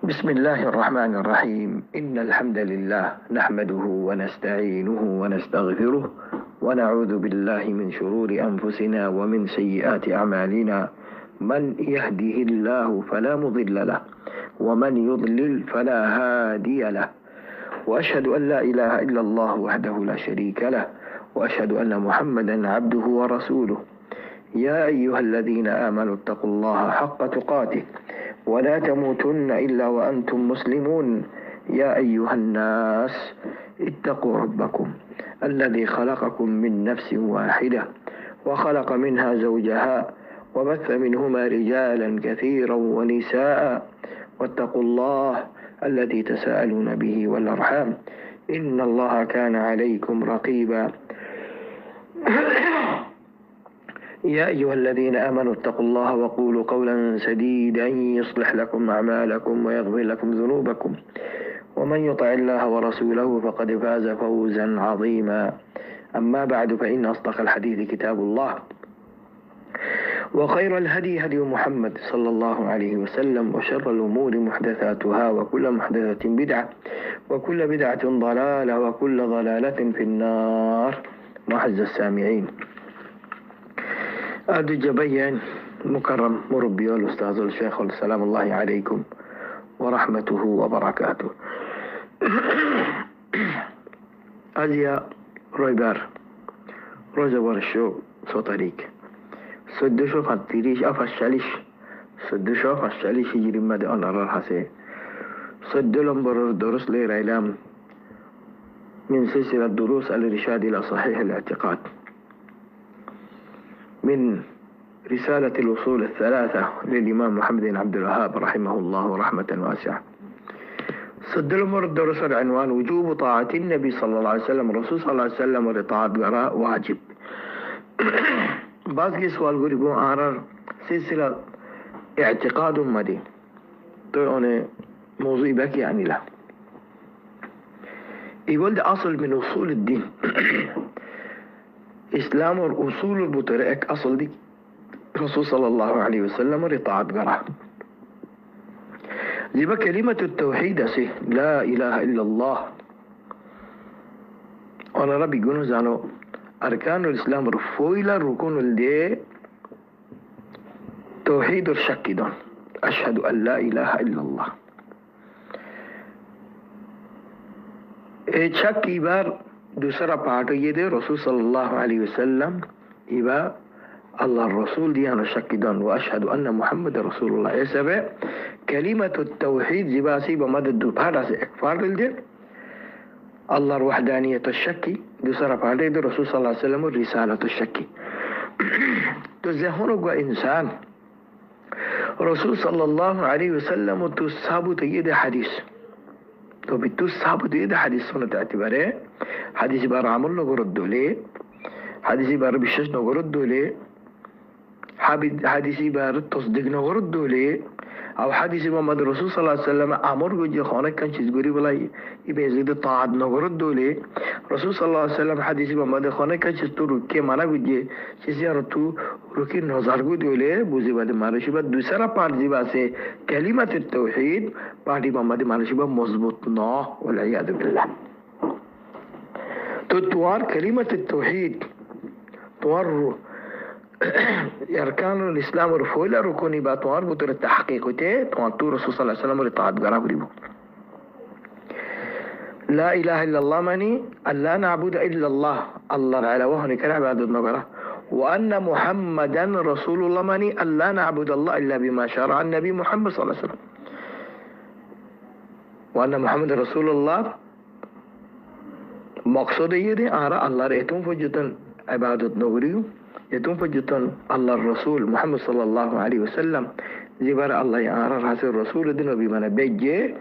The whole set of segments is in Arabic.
بسم الله الرحمن الرحيم. إن الحمد لله نحمده ونستعينه ونستغفره ونعوذ بالله من شرور أنفسنا ومن سيئات أعمالنا. من يهده الله فلا مضل له ومن يضلل فلا هادي له، وأشهد أن لا إله إلا الله وحده لا شريك له، وأشهد أن محمدا عبده ورسوله. يا أيها الذين آمنوا اتقوا الله حق تقاته ولا تموتن إلا وأنتم مسلمون. يا أيها الناس اتقوا ربكم الذي خلقكم من نفس واحدة وخلق منها زوجها وبث منهما رجالا كثيرا ونساء، واتقوا الله الذي تساءلون به والأرحام إن الله كان عليكم رقيبا. يا أيها الذين آمنوا اتقوا الله وقولوا قولا سديدا يصلح لكم أعمالكم ويغفر لكم ذنوبكم، ومن يطع الله ورسوله فقد فاز فوزا عظيما. أما بعد، فإن أصدق الحديث كتاب الله، وخير الهدي هدي محمد صلى الله عليه وسلم، وشر الأمور محدثاتها، وكل محدثة بدعة، وكل بدعة ضلالة، وكل ضلالة في النار. معز السامعين، أدج بيان مكرم مربي الأستاذ الشيخ السلام الله عليكم ورحمته وبركاته. أزيا رويبار روزوار الشو صوتاريك سدشو فتيريش أفشاليش سدشو فشاليش يجري مدى أن أرار حسي سدلهم برر درس لي ريلام من سلسلة دروس الإرشاد إلى صحيح الاعتقاد من رسالة الوصول الثلاثة للإمام محمد بن عبد الوهاب رحمه الله رحمة واسعة. صد الأمر الدرس العنوان: وجوب طاعة النبي صلى الله عليه وسلم. رسول صلى الله عليه وسلم ولطاعة براء واجب. بعض کے سوال گوری بو آرار سلسلة اعتقاد مدي تو انہیں موضوع باقي يعني لا يقول ده أصل من أصول الدين. إسلام والأصول البطريق أصل دي رسول صلى الله عليه وسلم ورطاعة قرأ زي كلمة التوحيد سي لا إله إلا الله. وانا ربي يقولون زانو أركان الإسلام رفويلا ركون الدي توحيد الشك دون أشهد أن لا إله إلا الله. شك إبار دوسرا پارٹ یہ دے رسول صلی اللہ علیہ وسلم إبا الله الرسول ديانا شكدان وأشهد أن محمد رسول الله. يسبع كلمة التوحيد زباسي بمدد دو بارس اكفار الدين الله الوحدانية الشكي دوسرا پارٹ دے رسول صلى الله عليه وسلم رسالة الشكي. تو ذهنو گو انسان رسول صلى الله عليه وسلم تو ثابت یہ حديث تو بتو ثابت یہ حديث سنة اعتباره حديث بار عمل نقرد دولي حديث بار بشش نقرد دولي حديث بار تصديق نقرد دولي او حديث محمد رسول صلى الله عليه وسلم امر گوجي خانه كان چیز گوری بلا يبيزيد طاعت نقرد دولي رسول صلى الله عليه وسلم حديث محمد خانه كان چیز تو رکے مانا گوجي چیز یار تو رکی نظر گو دولي بوزي بعد مارشي بعد دوسرا پارت زیبا سے كلمة التوحيد پارٹی محمد مارشي بعد مضبوط نا والعياذ بالله. تو توار كلمة التوحيد توار أركان الإسلام ورفولا ركوني باتوار بطور التحقيقته توار تو رسول صلى الله عليه وسلم ورطاعت قراب ريبو. لا إله إلا الله ماني أن لا نعبد إلا الله الله على وهن كان عبادة نقرة، وأن محمدا رسول الله ماني أن لا نعبد الله إلا بما شرع النبي محمد صلى الله عليه وسلم، وأن محمد رسول الله مقصود یہ دے آرہ اللہ رہتوں فجتن عبادت نوریو يتم فجتن الله الرسول محمد صلى الله عليه وسلم زبر الله آرہ رسول الرسول دن بمعنى بيجي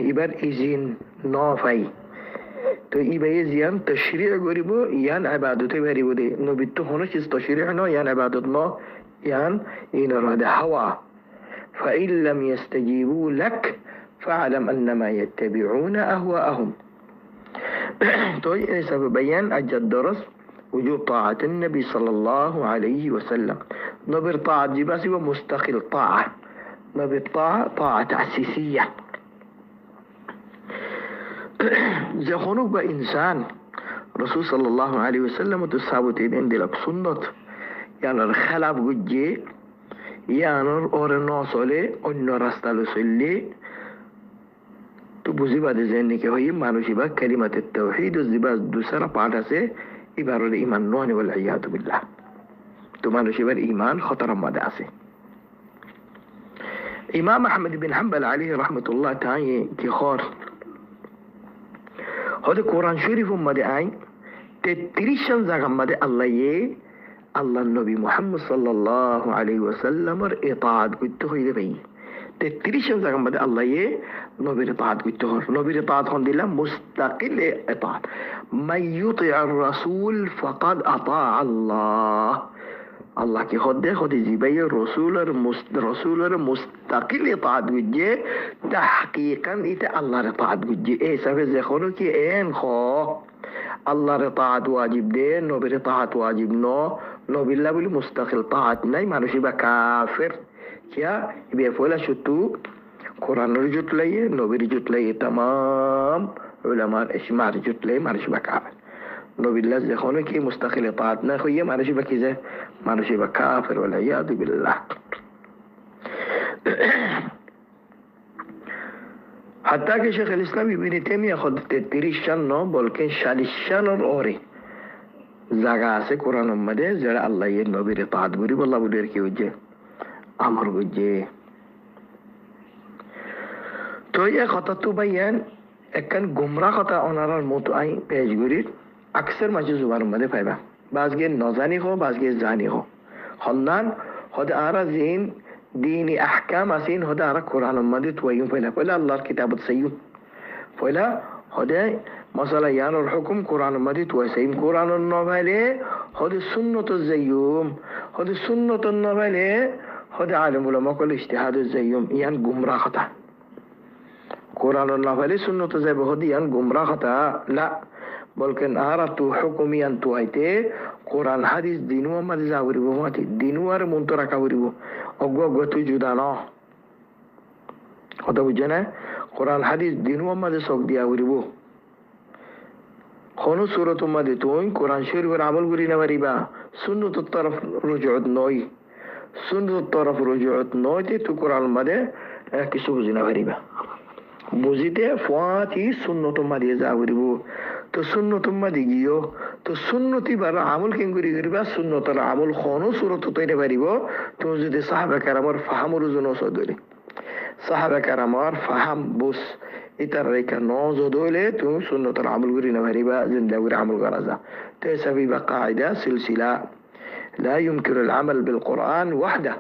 يبر إذن نافي تو يبقى يزيان تشريع قريبو يان عبادته بريبو دي نبتو هنا چیز تشريعنا يان عبادتنا يان إن راد هوا. فإن لم يستجيبوا لك فاعلم أنما يتبعون أهواءهم. تو یہ سب بیان اجد درس وجوب طاعة النبي صلى الله عليه وسلم. نبر طاعة جباسي ومستقل طاعة নবীর তাআত আসিসিয়া। যখন বা ইনসান রাসূল সাল্লাল্লাহু আলাইহি ওয়াসাল্লাম তো সাবতে দেন দিলক সুন্নত ইয়ানোর খেলাফ গুজে ইয়ানোর ওর নসলে অন্য রাস্তা লসলে তো বুঝিবা যে নাকি হই মানুষিবা কালিমাতুত তাওহীদ ও জিবা দুসরা পাঠ আছে ইবারর ঈমান নয় ওয়াল ইয়াদু বিল্লাহ। তো মানুষিবার ঈমান খতরার মধ্যে আছে। ইমাম আহমদ বিন হাম্বল আলাইহি রাহমাতুল্লাহ তাআলা কি খর হদে কোরআন শরীফের মধ্যে আই 33 জায়গার মধ্যে আল্লাহ নবী মুহাম্মদ সাল্লাল্লাহু আলাইহি ওয়াসাল্লামের ইতাআত করতে হইবে ভাই। 33 জায়গার মধ্যে নবীর ইতাআত করতে হয়। নবীর ইতাআত হন দিলাম মুস্তাকিল ইতাআত। মান ইউতি'আর রাসূল ফাকাদ আতা আল্লাহ। আল্লাহ কি হদে জিবাই রসুলের মুস্তাকিল ইতাআত গুজে তাহকিকান ইতে আল্লাহর ইতাআত গুজে এই সবে যখন কি এন খ আল্লাহর তাআত ওয়াজিব দে নবীর তাআত ওয়াজিব ন নবিল্লাহ বলি মুস্তাকিল তাআত নাই মানুষই বা কাফের কিয়া ইবে ফলা শুতু কোরআনের জুটলাই নবীর জুটলাই तमाम উলামার ইজমার জুটলাই মানুষই বা কাফের। নবিল্লাহ যখন কি মুস্তাকিল তাআত না হইয়ে মানুষই বা কি যায় মানুষই বা কাফের ওয়াল ইয়াদু বিল্লাহ। حتى کہ شیخ الاسلام ابن تیمیہ خود 33 شن نو بلکہ 40 شن اور জায়গা আছে কোরআনের মধ্যে যারা আল্লাহ এর নবীর ইতাআত করি বল্লা বুদের কি হচ্ছে আমর বুঝে। তো এই কথা তো ভাইয়ান একখান গুমরা কথা ওনার মতো আই পেশ করি আকসার মাঝে জুবানের মধ্যে পাইবা। বাজগে নজানি হো বাজগে জানি হো হন্নান হদে আরা জিন ديني أحكام أسين هدا على القرآن الماضي تويهم فلا الله الكتاب تسيهم فلا هدا مثلا يعني الحكم قرآن الماضي تويسيهم قرآن النوبالي هدا السنة الزيوم هدا السنة النوبالي هدا عالم علماء كل اجتهاد الزيوم يعني قمرا خطأ قرآن النوبالي سنة الزيوم هدا يعني قمرا خطأ لا বলকেন আর তো হুকুমিয়ান তো আইতে কোরআন হাদিস দিনু আমাদের যাওরিব মাটি দিনু আর মন্ত রাখা করিব অজ্ঞ তুই জুদা ন কথা বুঝে না কোরআন হাদিস দিনু আমাদের চোখ দিয়া করিব কোন সূরত আমাদের তুই কোরআন শরীফের আমল করি না পারিবা সুন্নতের তরফ রুজুত নয় সুন্নতের তরফ রুজুত নয় তুই কোরআন মাঝে কিছু বুঝি না পারিবা বুঝিতে ফাতি সুন্নত মাঝে যা করিব তো সুন্নত মাঝে গিয়েও তো সুন্নতি বার আমল কেন করিবা সুন্নতর আমল কোনো সুরত তৈরি পারিব তুমি যদি সাহাবা কেরামের ফাহামর ওজন ধরে সাহাবা কেরামের ফাহাম বুঝ ইতার রেখা নজলে তুমি সুন্নতর আমল করি না পারিবা জিন্দা করে আমল করা যা তো এসবই বা কায়দা সিলসিলা لا يمكن العمل بالقرآن وحده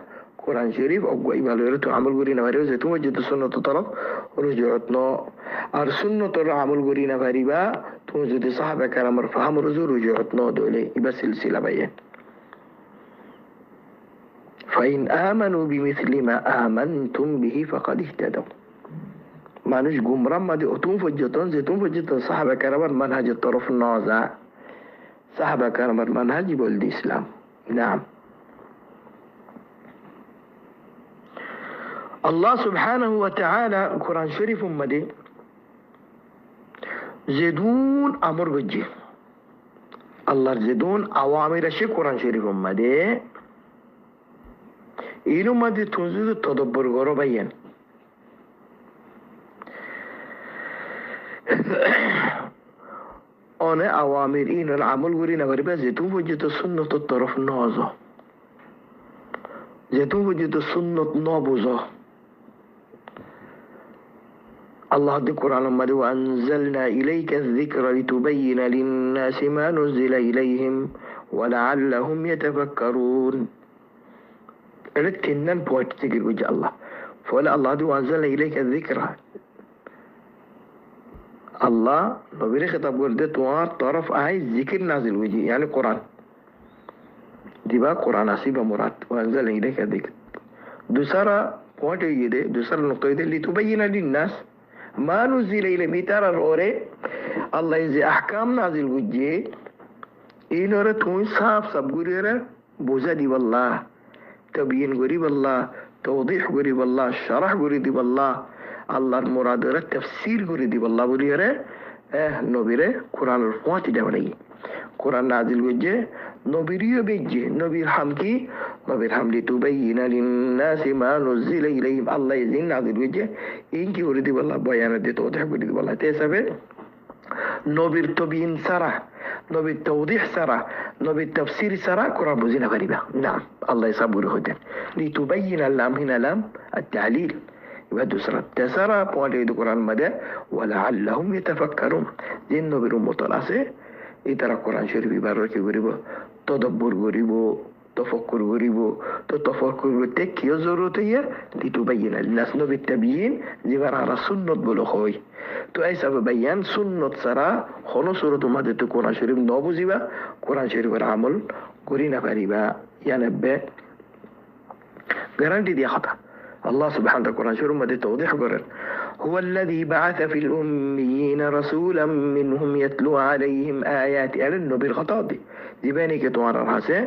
কোরআন শরীফ অজ্ঞাই ভালো তো আমল করি না পারিবা যে তুমি যদি সুন্নত তরফ রুজুত ন আর সুন্নতর আমল করি না পারিবা তুমি যদি সাহাবা কেরামের ফাহাম রুজুত ন দলে ইবা সিলসিলা বাইয়ে فإن آمنوا بمثل ما آمنتم به فقد اهتدوا মানুষ গুমরাহ মাঝে অতুম পর্যটন যে তুমি পর্যটন সাহাবা কেরামের মানহাজের তরফ ন যা সাহাবা কেরামের মানহাজি বলদি ইসলাম নাম আল্লাহ সুবহানাহু ওয়া তাআলা কোরআন শরীফের মধ্যে জেদুন আমর গজ্জে আল্লাহর জেদুন আওয়ামির আছে কোরআন শরীফের মধ্যে এর মধ্যে তুমি যদি তদব্বর করো ভাইয়েন অনে আওয়ামির ইনর আমল করি না পারিবা যে তুমি পর্যন্ত সুন্নতের তরফ ন যাও যে তুমি পর্যন্ত সুন্নত ন বুঝো الله دي قرآن مدى وأنزلنا إليك الذكر لتبين للناس ما نزل إليهم ولعلهم يتفكرون لكنن بوات تقل وجه الله فولا الله دي وأنزلنا إليك الذكر الله نبيري خطاب قرده توار طرف آي ذكر نازل وجه يعني قرآن دي با قرآن أصيبه مراد وأنزلنا إليك الذكر دوسرا بوات يده دوسرا نقطة يده لتبين للناس ما نزل إلى ميتار الأوري الله يزي أحكام نازل وجه إن أردت صاف صاب غريرة بوزا دي والله تبين غريب الله তৌদিহ করি বল্লাহ, শরহ করে দিব আল্লাহ, আল্লাহর মুরাদের তাফসীর করে দিব আল্লাহ বলিয়ারে নবীরে কোরআনের পৌঁছে দেওয়া নাই। কোরআন নাজিল হয়েছে নবীরও বেজে, নবীর হাম কি? নবীর হাম লিতুবাইয়িনা লিন্নাসি মা নুজিলা ইলাইহিম, আল্লাহ ইজিন নাজিল হয়েছে এই কি করে দিব আল্লাহ বয়ান দিয়ে তৌদিহ করে দিব আল্লাহ। হিসাবে নবীর তবিয়িন ছাড়া, নবীর তৌদিহ ছাড়া, নবীর তাফসীর ছাড়া কোরআন বুঝি না পারিবা না। আল্লাহ সাবুর হতেন লিতুবাইয়িনা লাম হিনা লাম আত-তা'লিল ودسرة تسرى পয়েন্ট কোরআন মধ্যে ওয়ালাআল্লাহুম ইয়াতাফাক্কারুন। যে নবীর উম্মত আছে এটারা কোরআন শরীফ ইবারত কি করিব? তদব্বর করিব, তফাক্কুর করিব। তো তফাক্কুর করতে কি জরুরত ইয়া? লিতুবাইয়িনা লিন-নাস নবীর তাবিয়িন যেবার আর সুন্নাত বলো হয়। তো এই সব বায়ান সুন্নাত ছাড়া কোন সূরত মধ্যে তো কোরআন শরীফ ন বুঝিবা, কোরআন শরীফের আমল করি না পারিবা। ইয়ানাবে গ্যারান্টি দিয়া কথা আল্লাহ সুবহানাহু ওয়া তাআলা কোরআন শরীফের মধ্যে তৌদিহ করেন هو الذي بعث في الأميين رسولا منهم يتلو عليهم آيات النبي الخطابي زباني كتوان الحسي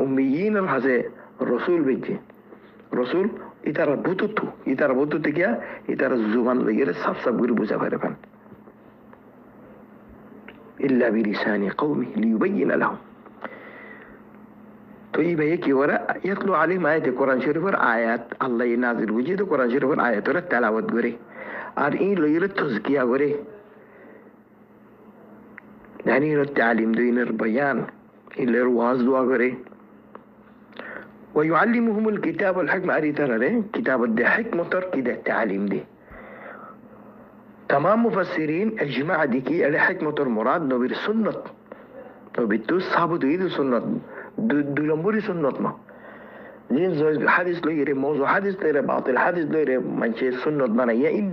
أميين الحسي الرسول بيجي رسول إتارا بوتوتو كيا إتارا الزمان لغير سب قربو سفرفان إلا بلسان قومه ليبين لهم। তো এই ভাইয়ে কি করে? ইয়াতলু আলাইহিম আয়াতে কোরআন শরীফের আয়াত আল্লাহ নাযিল বুঝি তো কোরআন শরীফের আয়াতের তেলাওয়াত করে আর এই লইয়ের তাজকিয়া করে দানির তালিম দিনের বয়ান ইলের ওয়াজ দোয়া করে ويعلمهم الكتاب والحكمة أري ترى كتاب ده حكمة كده تعليم دي تمام مفسرين اجماع ديكي على حكمة المراد نبير سنة نبير تو صحابة يدو سنة দুলম্বরি সুন্নত না জিন হাদিস লইরে মওযু হাদিস লইরে বাতিল হাদিস লইরে মানছে সুন্নত বানাইয়া ইন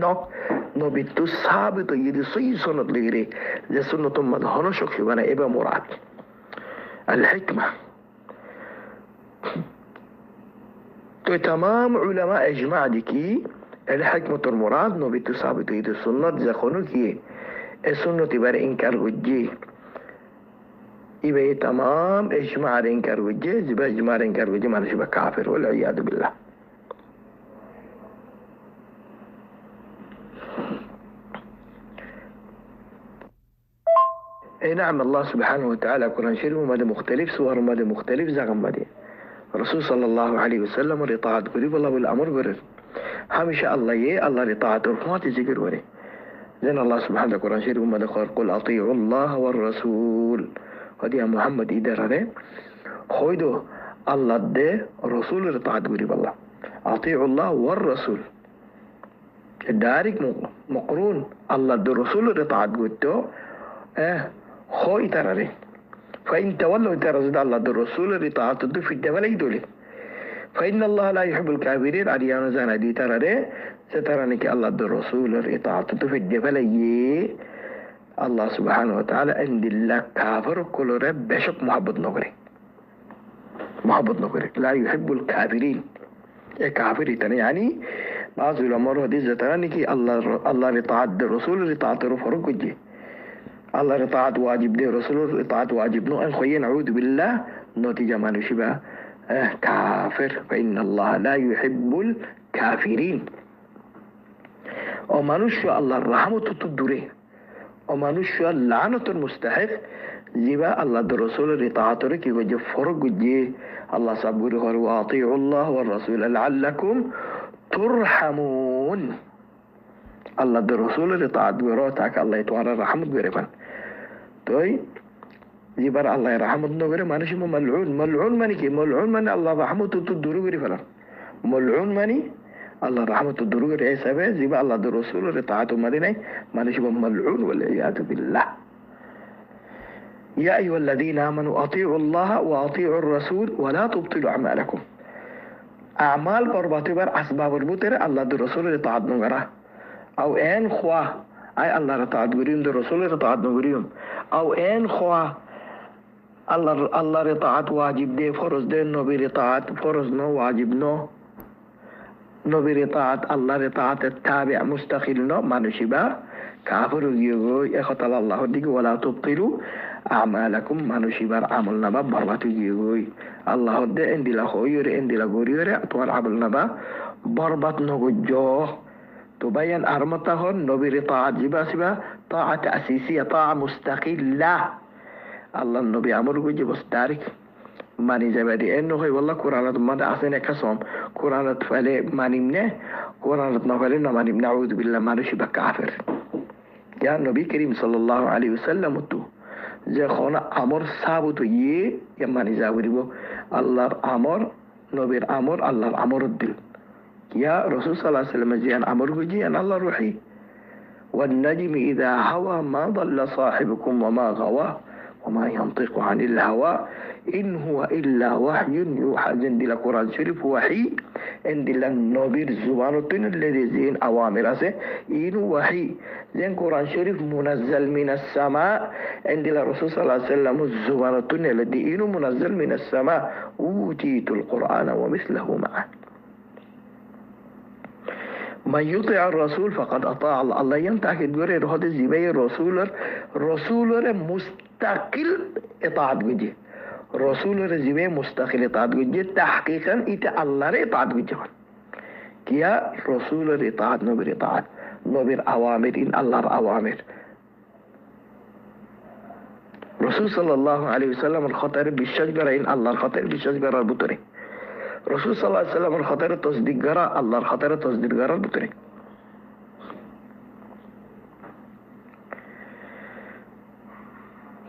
নবী তো সাহাবিত ইদি সহি সুন্নত লইরে যে সুন্নত মদ হনশক বানা এবা মুরাদ আল হিকমা। তো तमाम উলামা ইজমা দিকি আল হিকমাতুল মুরাদ নবী তো সাহাবিত ইদি সুন্নত যখন কি এ সুন্নত এবারে ইনকার হজ্জি يبقى تمام اجماع انكار وجه يبقى اجماع انكار وجه ما نشبه كافر والعياذ بالله. اي نعم الله سبحانه وتعالى قرآن شريف ماذا مختلف سور ماذا مختلف زغم ماذا الرسول صلى الله عليه وسلم لطاعة قريب الله بالامر قرر همشة الله الله لطاعة الرحمة ذكر وري زين الله سبحانه وتعالى قرآن شريف ماذا قل اطيعوا الله والرسول ودي محمد إدارة خويدو الله ده رسول رطاعت قريب الله أطيعوا الله والرسول دارك مقرون الله ده رسول رطاعت قريبتو خوي ترى فإن تولوا ترى الله ده رسول رطاعت في الدولة يدولي فإن الله لا يحب الكافرين أريانا زانا دي ترى سترانك الله ده رسول رطاعت في الدولة الله سبحانه وتعالى عند الله كافر كل رب بشك محبت نقري لا يحب الكافرين كافر يعني بعض الأمر هذه زتراني كي الله رطاعت الرسول رطاعت فرق جي الله رطاعت واجب ده رسول رطاعت واجب نو أخوين نعوذ بالله نتيجة ما نشبه كافر فإن الله لا يحب الكافرين ومنشأ الله الرحمة تدري ومنشأ اللعنة المستحق زيبا الله الرسول رطاعته كي وجه فرق جي الله سبحانه وأطيعوا الله والرسول لعلكم ترحمون الله الرسول رطاعت وراتك الله يتوارى رحمة غيرفان توي زيبا الله رحمة غير ما نشمو ملعون ماني كي ملعون ماني الله رحمة تدرو غيرفان ملعون ماني الله رحمة الدروج العيسى زيبا الله الرسول رطاعته مدينة ما نشبه ملعون والعياذ بالله. يا أيها الذين آمنوا أطيعوا الله وأطيعوا الرسول ولا تبطلوا أعمالكم. أعمال برباطبر أسباب البطر الله الرسول رطاعت نغرة أو إن خوا أي الله رطاعت غريم الرسول رطاعت نغريم أو إن خوا الله رطاعت واجب دي فرض دي نبي رطاعت فرض نو واجب نو نبي رطاعت الله رطاعت التابع مستقل نو ما نشبه كافر يقول يخطل الله ديك ولا تبطلوا أعمالكم ما نشيبر عمل نبا برباتو جيغوي الله دي اندي لا خويوري اندي لا غوريوري أطوال عمل نبا بربات نغجوه تبين أرمتهن نبي طاعة جبا سبا طاعة تأسيسية طاعة مستقلة الله النبي عمر جوجي بس دارك ماني زبادي انه هي والله قرآن ما دعسنا كسوم قرآن فلي ماني منه قرآن نفلنا ماني نعوذ بالله ما نشبه كافر يا النبي كريم صلى الله عليه وسلم تو যে খনা আমর সাবুত ইয়ে ইয়ামানি যাবরিব আল্লাহর আমর নবীর আমর আল্লাহর আমর দিল ইয়া রাসূল সাল্লাল্লাহু আলাইহি ওয়াসাল্লাম জিয়ান আমর গুজি আন আল্লাহর রূহি والنجم إذا هوى ما ضل صاحبكم وما غوى وما ينطق عن الهوى إن هو إلا وحي يوحى عند القرآن الشريف وحي عند النبي الزبان الذي زين أوامر إن وحي زين القرآن الشريف منزل من السماء عند الرسول صلى الله عليه وسلم الزبان الذي إن منزل من السماء أوتيت القرآن ومثله معه من يطيع الرسول فقد أطاع الله الله ينتهي تقولي هذا زباين رسول مستقل إطاعة وجه رسول زباين مستقل إطاعة وجه تحقيقا إتا الله إطاعة وجه كيا رسول إطاعة نبر إطاعة نبر أوامر إن الله أوامر رسول صلى الله عليه وسلم الخطر بالشجرة إن الله الخطر بالشجرة البطري رسول صلى الله عليه وسلم الخطر تصديق جرى الله الخطر تصديق جرى البطري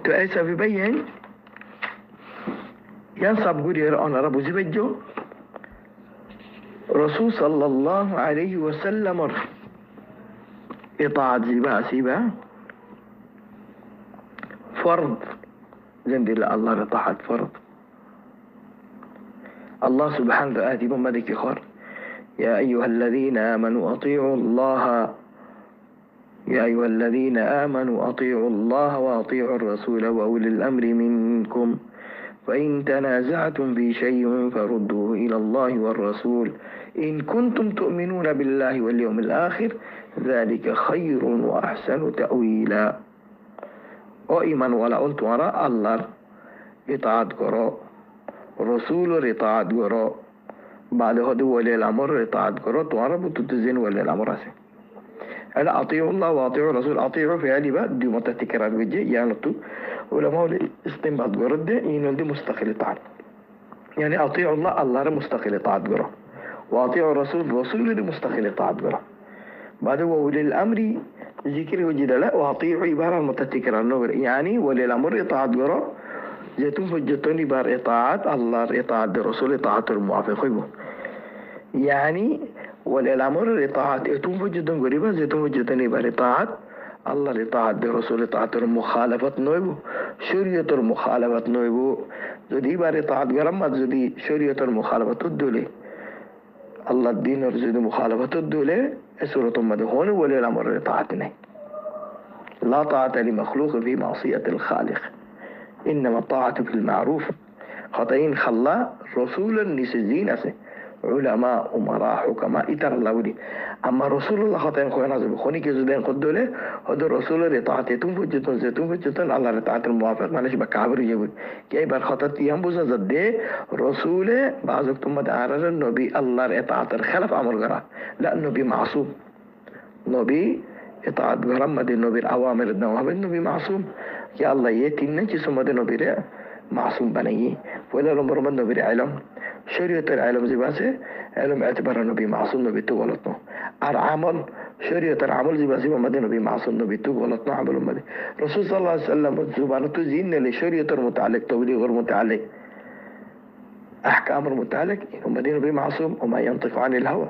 تو أيسا بيبين ينصب قولي أنا ربو زبجو رسول صلى الله عليه وسلم إطاعة سيبا فرض زند الله إطاعة فرض الله سبحانه وتعالى بمدك خار يا أيها الذين آمنوا أطيعوا الله يا أيها الذين آمنوا أطيعوا الله وأطيعوا الرسول وأولي الأمر منكم فإن تنازعتم في شيء فردوه إلى الله والرسول إن كنتم تؤمنون بالله واليوم الآخر ذلك خير وأحسن تأويلا وإيمان ولا قلت وراء الله إطاعت قراء رسول إطاعت قراء بعد هذا ولي الأمر إطاعت قراء تعرف تتزين ولي الأمر أسي ألا أطيعوا الله وأطيعوا الرسول أطيعوا في هذه بقى دي متتكرار وجه يعني تو ولما هو استنباط قراء ده ينول دي مستقل إطاعت يعني أطيعوا الله الله مستقل إطاعت قراء وأطيعوا الرسول دي مستقل إطاعت قراء بعد ولي الأمر ذكر وجد لا وأطيعوا عبارة متتكرار يعني ولي الأمر إطاعت قراء زيتون فجتوني بار إطاعة الله إطاعة الرسول إطاعة الموافق يعني والأمر إطاعة إتون فجتون قريبا زيتون فجتوني بار إطاعة الله إطاعة الرسول إطاعة المخالفة نويبو شريعة المخالفة نويبو زدي بار إطاعة قرم زدي شريعة المخالفة الدولي الله الدين رزد مخالفة الدولي سورة مدهون والأمر إطاعتنا لا طاعة لمخلوق في معصية الخالق إنما الطاعة في المعروف خطين خلا رسولا نسزين أسي علماء أمراء حكماء إتر الله ودي أما رسول الله خطين خوينا زبخوني كزدين قدولي هذا رسول رطاعة زيتون فجتون الله رطاعة الموافق مالش بكابر يجب كي برخطت ينبوز زده رسول بعضك ثم دعارر النبي الله رطاعة الخلف عمر غرا لا النبي معصوم نبي إطاعة غرام مدي النبي الأوامر النواهب النبي معصوم يا الله يتينا جسم مدي النبي معصوم بنيه ولا الأمر من النبي علم شريعة العلم زي باسه علم اعتبار النبي معصوم نبي تو غلطنا العمل شريعة العمل زي باسه مدي النبي معصوم نبي تو غلطنا عمل مدي رسول صلى الله عليه وسلم زبانه تزين لشريعة المتعلق تبليغ المتعلق أحكام المتعلق إنه مدي النبي معصوم وما ينطق عن الهوى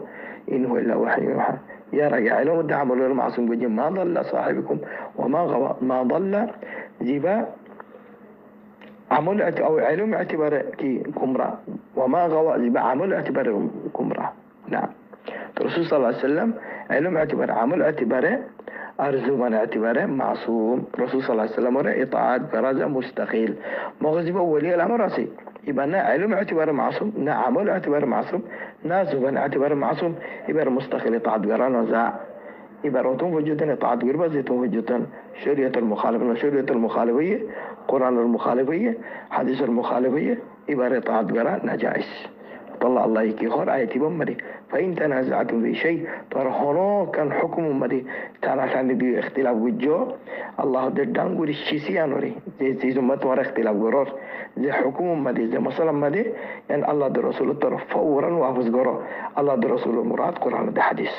إنه إلا وحي يوحى يا رجع علم الدعم غير معصوم قد ما ضل صاحبكم وما غوى ما ضل جبا عمل أو علم اعتبار كي كمرة وما غوى جبا عمل اعتبار كمرة نعم الرسول صلى الله عليه وسلم علم اعتبار عمل اعتبار أرزو من اعتباره معصوم رسول صلى الله عليه وسلم إطاعات برازة مستقيل مغزب ولي الأمر راسي يبقى نا علم اعتباره معصوم نا عمل اعتباره معصوم نا زبان اعتباره معصوم يبقى مستقيل إطاعات بران وزاع عباراتهم وجودن اطاعت غير زيتون وجودن شريعة المخالفة شريعة المخالفية قرآن المخالفية حديث المخالفية عبارة اطاعت غير نجائز طلع الله يكي خور آيتي بمدي فإن تنازعتم في شيء ترى كان حكم مدي ترى كان دي اختلاف وجو الله دردان غوري شيسي انوري زي زمت ور اختلاف غرور زي حكم مدي زي مثلا مدي يعني الله الرسول طرف فورا وافز غرو الله الرسول مراد قرآن ده حديث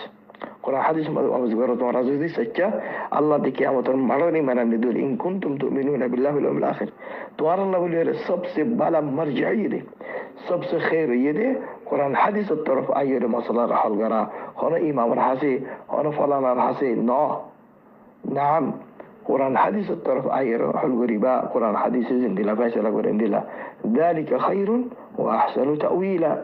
قرآن حديث ما وافز غرو تو رازو سچا الله دي قیامت مروني من ندول ان كنتم تؤمنون بالله واليوم الاخر تو الله ولي सबसे bala مرجعي دي सबसे خير يدي قرآن حديث الطرف أيضا مسألة رحل غرا هنا إمام رحسي هنا فلانا رحسي نعم قرآن حديث الطرف أيضا رحل غريبا قرآن حديث زندلا فاشل غرندلا ذلك خير وأحسن تأويلا